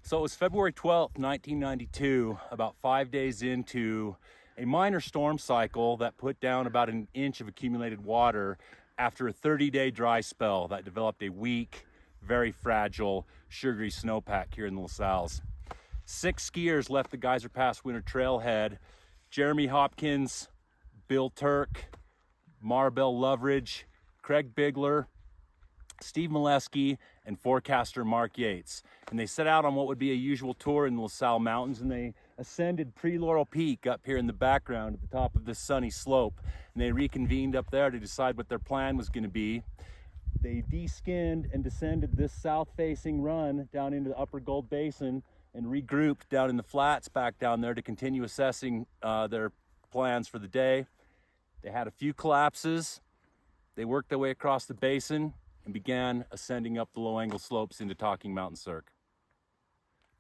So it was February 12th, 1992, about 5 days into a minor storm cycle that put down about an inch of accumulated water after a 30-day dry spell that developed a weak, very fragile, sugary snowpack here in the LaSalle's. 6 skiers left the Geyser Pass Winter Trailhead: Jeremy Hopkins, Bill Turk, Marbell Loveridge, Craig Bigler, Steve Molesky, and forecaster Mark Yates. And they set out on what would be a usual tour in the LaSalle Mountains, and they ascended Pre-Laurel Peak up here in the background at the top of this sunny slope. And they reconvened up there to decide what their plan was going to be. They de-skinned and descended this south-facing run down into the Upper Gold Basin and regrouped down in the flats back down there to continue assessing their plans for the day. They had a few collapses. They worked their way across the basin and began ascending up the low-angle slopes into Talking Mountain Cirque.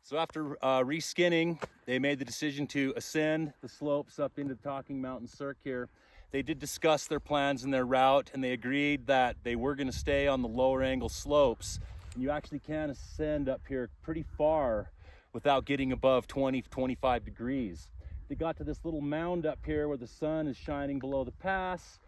So after reskinning, they made the decision to ascend the slopes up into Talking Mountain Cirque here. They did discuss their plans and their route, and they agreed that they were going to stay on the lower angle slopes. And you actually can ascend up here pretty far without getting above 20-25 degrees. They got to this little mound up here where the sun is shining below the pass,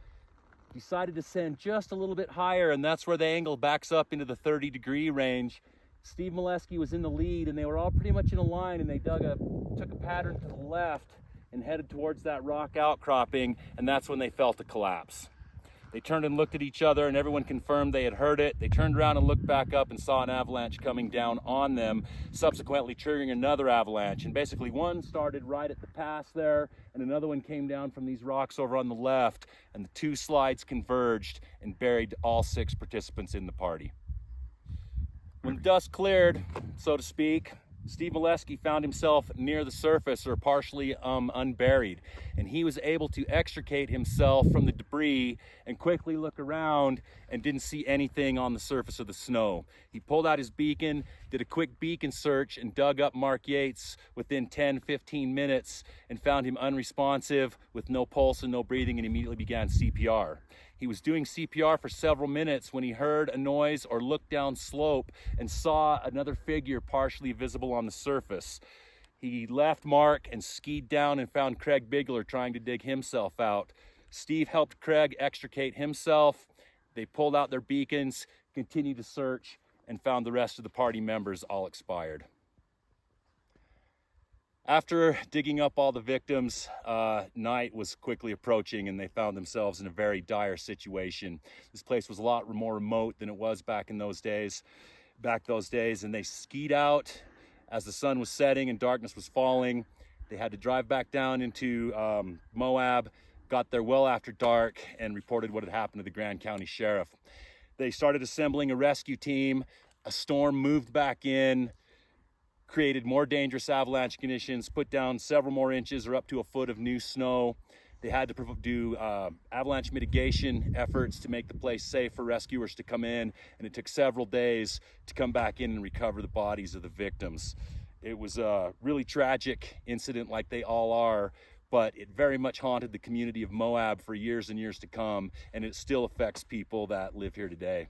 decided to ascend just a little bit higher, and that's where the angle backs up into the 30-degree range. Steve Molesky was in the lead, and they were all pretty much in a line, and they took a pattern to the left and headed towards that rock outcropping, and that's when they felt a collapse. They turned and looked at each other, and everyone confirmed they had heard it. They turned around and looked back up and saw an avalanche coming down on them, subsequently triggering another avalanche. And basically one started right at the pass there, and another one came down from these rocks over on the left, and the two slides converged and buried all 6 participants in the party. When the dust cleared, so to speak, Steve Molesky found himself near the surface, or partially unburied, and he was able to extricate himself from the debris and quickly look around and didn't see anything on the surface of the snow. He pulled out his beacon, did a quick beacon search, and dug up Mark Yates within 10-15 minutes and found him unresponsive with no pulse and no breathing, and immediately began CPR. He was doing CPR for several minutes when he heard a noise or looked down slope and saw another figure partially visible on the surface. He left Mark and skied down and found Craig Bigler trying to dig himself out. Steve helped Craig extricate himself. They pulled out their beacons, continued to search, and found the rest of the party members all expired. After digging up all the victims, night was quickly approaching, and they found themselves in a very dire situation. This place was a lot more remote than it was back those days, and they skied out as the sun was setting and darkness was falling. They had to drive back down into Moab, got there well after dark, and reported what had happened to the Grand County Sheriff. They started assembling a rescue team. A storm moved back in, created more dangerous avalanche conditions, put down several more inches or up to a foot of new snow. They had to do avalanche mitigation efforts to make the place safe for rescuers to come in, and it took several days to come back in and recover the bodies of the victims. It was a really tragic incident, like they all are, but it very much haunted the community of Moab for years and years to come, and it still affects people that live here today.